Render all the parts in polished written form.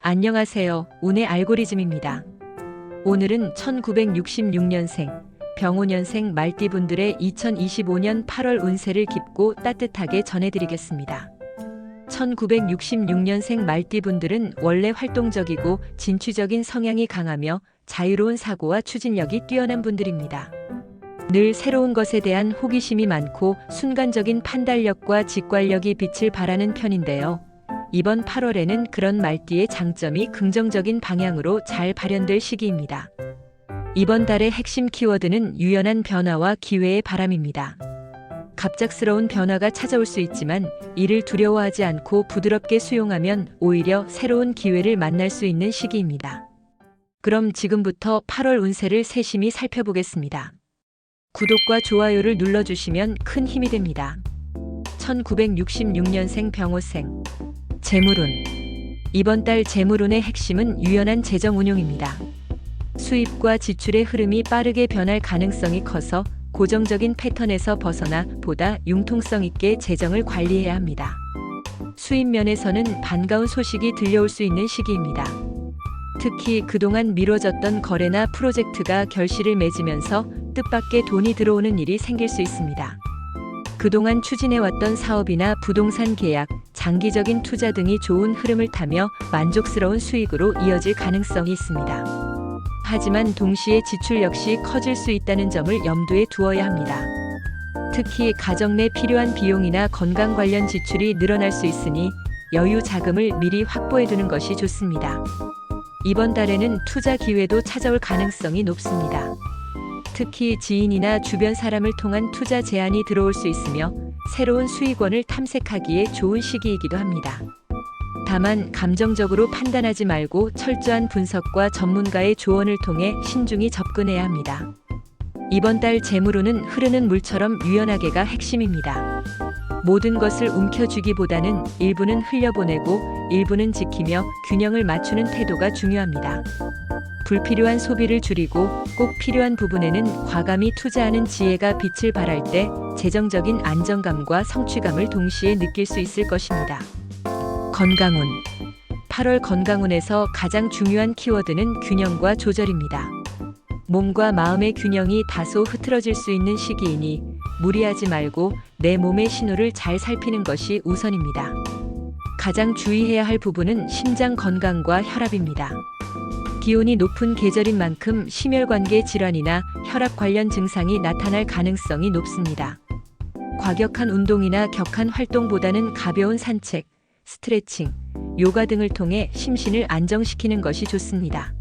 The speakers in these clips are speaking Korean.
안녕하세요. 운의 알고리즘입니다. 오늘은 1966년생, 병오년생 말띠분들의 2025년 8월 운세를 깊고 따뜻하게 전해드리겠습니다. 1966년생 말띠분들은 원래 활동적이고 진취적인 성향이 강하며 자유로운 사고와 추진력이 뛰어난 분들입니다. 늘 새로운 것에 대한 호기심이 많고 순간적인 판단력과 직관력이 빛을 발하는 편인데요. 이번 8월에는 그런 말띠의 장점이 긍정적인 방향으로 잘 발현될 시기입니다. 이번 달의 핵심 키워드는 유연한 변화와 기회의 바람입니다. 갑작스러운 변화가 찾아올 수 있지만 이를 두려워하지 않고 부드럽게 수용하면 오히려 새로운 기회를 만날 수 있는 시기입니다. 그럼 지금부터 8월 운세를 세심히 살펴보겠습니다. 구독과 좋아요를 눌러주시면 큰 힘이 됩니다. 1966년생 병오생 재물운. 이번 달 재물운의 핵심은 유연한 재정 운용입니다. 수입과 지출의 흐름이 빠르게 변할 가능성이 커서 고정적인 패턴에서 벗어나 보다 융통성 있게 재정을 관리해야 합니다. 수입 면에서는 반가운 소식이 들려올 수 있는 시기입니다. 특히 그동안 미뤄졌던 거래나 프로젝트가 결실을 맺으면서 뜻밖의 돈이 들어오는 일이 생길 수 있습니다. 그동안 추진해왔던 사업이나 부동산 계약, 장기적인 투자 등이 좋은 흐름을 타며 만족스러운 수익으로 이어질 가능성이 있습니다. 하지만 동시에 지출 역시 커질 수 있다는 점을 염두에 두어야 합니다. 특히 가정 내 필요한 비용이나 건강 관련 지출이 늘어날 수 있으니 여유 자금을 미리 확보해두는 것이 좋습니다. 이번 달에는 투자 기회도 찾아올 가능성이 높습니다. 특히 지인이나 주변 사람을 통한 투자 제안이 들어올 수 있으며 새로운 수익원을 탐색하기에 좋은 시기이기도 합니다. 다만 감정적으로 판단하지 말고 철저한 분석과 전문가의 조언을 통해 신중히 접근해야 합니다. 이번 달 재물운은 흐르는 물처럼 유연하게가 핵심입니다. 모든 것을 움켜쥐기보다는 일부는 흘려보내고 일부는 지키며 균형을 맞추는 태도가 중요합니다. 불필요한 소비를 줄이고 꼭 필요한 부분에는 과감히 투자하는 지혜가 빛을 발할 때 재정적인 안정감과 성취감을 동시에 느낄 수 있을 것입니다. 건강운. 8월 건강운에서 가장 중요한 키워드는 균형과 조절입니다. 몸과 마음의 균형이 다소 흐트러질 수 있는 시기이니 무리하지 말고 내 몸의 신호를 잘 살피는 것이 우선입니다. 가장 주의해야 할 부분은 심장 건강과 혈압입니다. 기온이 높은 계절인 만큼 심혈관계 질환이나 혈압 관련 증상이 나타날 가능성이 높습니다. 과격한 운동이나 격한 활동보다는 가벼운 산책, 스트레칭, 요가 등을 통해 심신을 안정시키는 것이 좋습니다.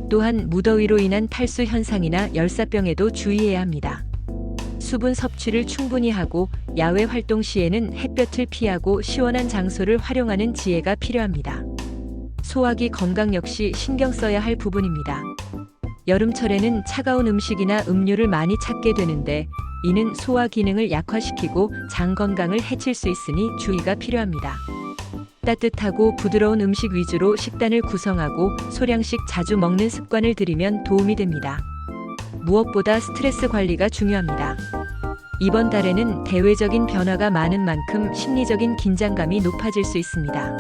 또한 무더위로 인한 탈수 현상이나 열사병에도 주의해야 합니다. 수분 섭취를 충분히 하고 야외 활동 시에는 햇볕을 피하고 시원한 장소를 활용하는 지혜가 필요합니다. 소화기 건강 역시 신경 써야 할 부분입니다. 여름철에는 차가운 음식이나 음료를 많이 찾게 되는데 이는 소화 기능을 약화시키고 장 건강을 해칠 수 있으니 주의가 필요합니다. 따뜻하고 부드러운 음식 위주로 식단을 구성하고 소량씩 자주 먹는 습관을 들이면 도움이 됩니다. 무엇보다 스트레스 관리가 중요합니다. 이번 달에는 대외적인 변화가 많은 만큼 심리적인 긴장감이 높아질 수 있습니다.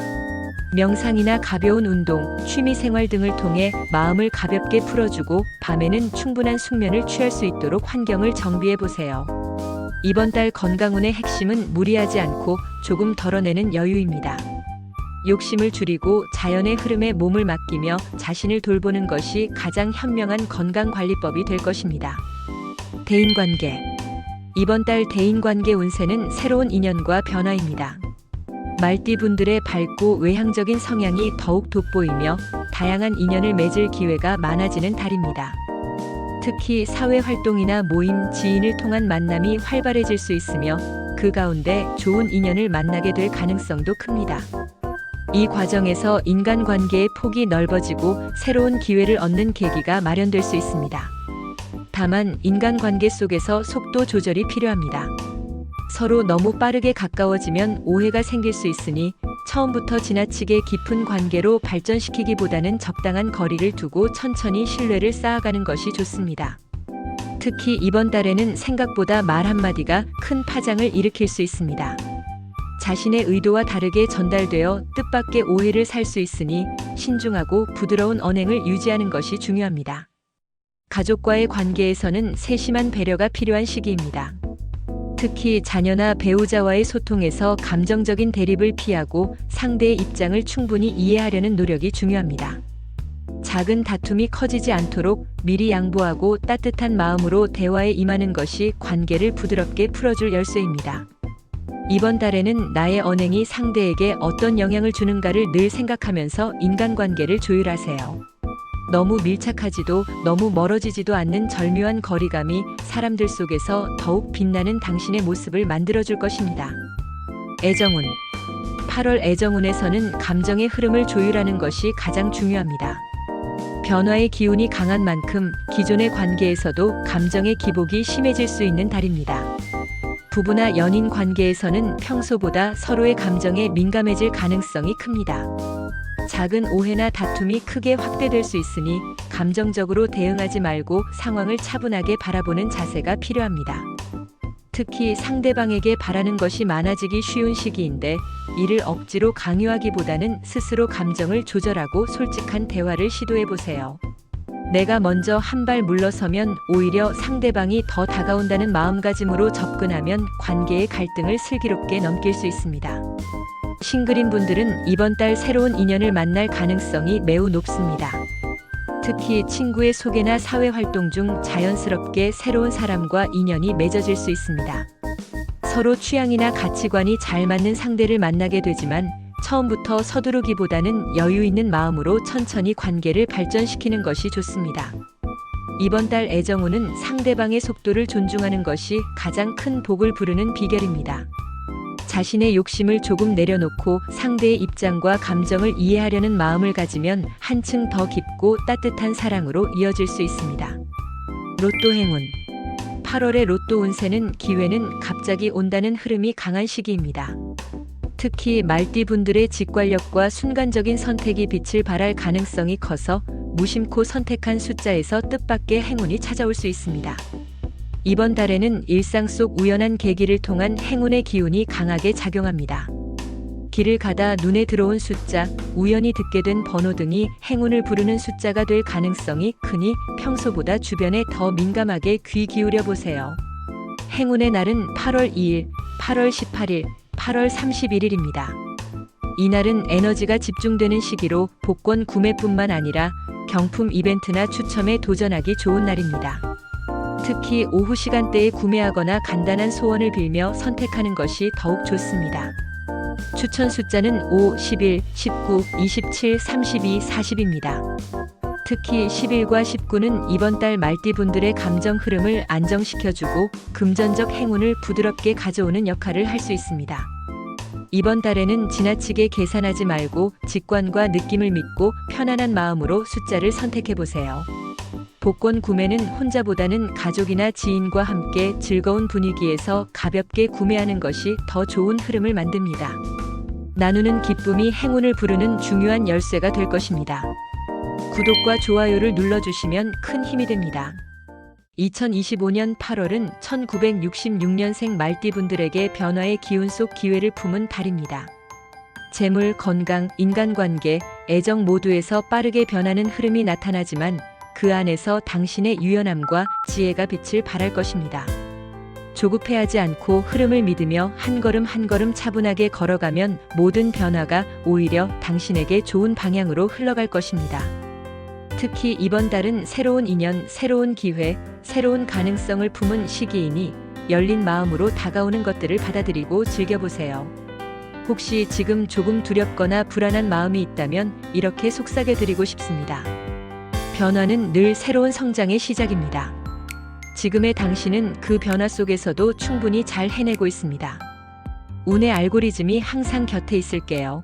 명상이나 가벼운 운동, 취미생활 등을 통해 마음을 가볍게 풀어주고 밤에는 충분한 숙면을 취할 수 있도록 환경을 정비해보세요. 이번 달 건강운의 핵심은 무리하지 않고 조금 덜어내는 여유입니다. 욕심을 줄이고 자연의 흐름에 몸을 맡기며 자신을 돌보는 것이 가장 현명한 건강관리법이 될 것입니다. 대인관계. 이번 달 대인관계 운세는 새로운 인연과 변화입니다. 말띠분들의 밝고 외향적인 성향이 더욱 돋보이며 다양한 인연을 맺을 기회가 많아지는 달입니다. 특히 사회활동이나 모임, 지인을 통한 만남이 활발해질 수 있으며 그 가운데 좋은 인연을 만나게 될 가능성도 큽니다. 이 과정에서 인간관계의 폭이 넓어지고 새로운 기회를 얻는 계기가 마련될 수 있습니다. 다만 인간관계 속에서 속도 조절이 필요합니다. 서로 너무 빠르게 가까워지면 오해가 생길 수 있으니 처음부터 지나치게 깊은 관계로 발전시키기보다는 적당한 거리를 두고 천천히 신뢰를 쌓아가는 것이 좋습니다. 특히 이번 달에는 생각보다 말 한마디가 큰 파장을 일으킬 수 있습니다. 자신의 의도와 다르게 전달되어 뜻밖의 오해를 살 수 있으니 신중하고 부드러운 언행을 유지하는 것이 중요합니다. 가족과의 관계에서는 세심한 배려가 필요한 시기입니다. 특히 자녀나 배우자와의 소통에서 감정적인 대립을 피하고 상대의 입장을 충분히 이해하려는 노력이 중요합니다. 작은 다툼이 커지지 않도록 미리 양보하고 따뜻한 마음으로 대화에 임하는 것이 관계를 부드럽게 풀어줄 열쇠입니다. 이번 달에는 나의 언행이 상대에게 어떤 영향을 주는가를 늘 생각하면서 인간관계를 조율하세요. 너무 밀착하지도 너무 멀어지지도 않는 절묘한 거리감이 사람들 속에서 더욱 빛나는 당신의 모습을 만들어줄 것입니다. 애정운. 8월 애정운에서는 감정의 흐름을 조율하는 것이 가장 중요합니다. 변화의 기운이 강한 만큼 기존의 관계에서도 감정의 기복이 심해질 수 있는 달입니다. 부부나 연인 관계에서는 평소보다 서로의 감정에 민감해질 가능성이 큽니다. 작은 오해나 다툼이 크게 확대될 수 있으니 감정적으로 대응하지 말고 상황을 차분하게 바라보는 자세가 필요합니다. 특히 상대방에게 바라는 것이 많아지기 쉬운 시기인데 이를 억지로 강요하기보다는 스스로 감정을 조절하고 솔직한 대화를 시도해 보세요. 내가 먼저 한 발 물러서면 오히려 상대방이 더 다가온다는 마음가짐으로 접근하면 관계의 갈등을 슬기롭게 넘길 수 있습니다. 싱글인 분들은 이번 달 새로운 인연을 만날 가능성이 매우 높습니다. 특히 친구의 소개나 사회활동 중 자연스럽게 새로운 사람과 인연이 맺어질 수 있습니다. 서로 취향이나 가치관이 잘 맞는 상대를 만나게 되지만 처음부터 서두르기보다는 여유 있는 마음으로 천천히 관계를 발전시키는 것이 좋습니다. 이번 달 애정운은 상대방의 속도를 존중하는 것이 가장 큰 복을 부르는 비결입니다. 자신의 욕심을 조금 내려놓고 상대의 입장과 감정을 이해하려는 마음을 가지면 한층 더 깊고 따뜻한 사랑으로 이어질 수 있습니다. 로또 행운. 8월의 로또 운세는 기회는 갑자기 온다는 흐름이 강한 시기입니다. 특히 말띠분들의 직관력과 순간적인 선택이 빛을 발할 가능성이 커서 무심코 선택한 숫자에서 뜻밖의 행운이 찾아올 수 있습니다. 이번 달에는 일상 속 우연한 계기를 통한 행운의 기운이 강하게 작용합니다. 길을 가다 눈에 들어온 숫자, 우연히 듣게 된 번호 등이 행운을 부르는 숫자가 될 가능성이 크니 평소보다 주변에 더 민감하게 귀 기울여 보세요. 행운의 날은 8월 2일, 8월 18일, 8월 31일입니다. 이날은 에너지가 집중되는 시기로 복권 구매뿐만 아니라 경품 이벤트나 추첨에 도전하기 좋은 날입니다. 특히 오후 시간대에 구매하거나 간단한 소원을 빌며 선택하는 것이 더욱 좋습니다. 추천 숫자는 5, 11, 19, 27, 32, 40입니다. 특히 10일과 19는 이번 달 말띠분들의 감정 흐름을 안정시켜주고 금전적 행운을 부드럽게 가져오는 역할을 할 수 있습니다. 이번 달에는 지나치게 계산하지 말고 직관과 느낌을 믿고 편안한 마음으로 숫자를 선택해보세요. 복권 구매는 혼자보다는 가족이나 지인과 함께 즐거운 분위기에서 가볍게 구매하는 것이 더 좋은 흐름을 만듭니다. 나누는 기쁨이 행운을 부르는 중요한 열쇠가 될 것입니다. 구독과 좋아요를 눌러주시면 큰 힘이 됩니다. 2025년 8월은 1966년생 말띠분들에게 변화의 기운 속 기회를 품은 달입니다. 재물, 건강, 인간관계, 애정 모두에서 빠르게 변하는 흐름이 나타나지만 그 안에서 당신의 유연함과 지혜가 빛을 발할 것입니다. 조급해하지 않고 흐름을 믿으며 한 걸음 한 걸음 차분하게 걸어가면 모든 변화가 오히려 당신에게 좋은 방향으로 흘러갈 것입니다. 특히 이번 달은 새로운 인연, 새로운 기회, 새로운 가능성을 품은 시기이니 열린 마음으로 다가오는 것들을 받아들이고 즐겨보세요. 혹시 지금 조금 두렵거나 불안한 마음이 있다면 이렇게 속삭여드리고 싶습니다. 변화는 늘 새로운 성장의 시작입니다. 지금의 당신은 그 변화 속에서도 충분히 잘 해내고 있습니다. 운의 알고리즘이 항상 곁에 있을게요.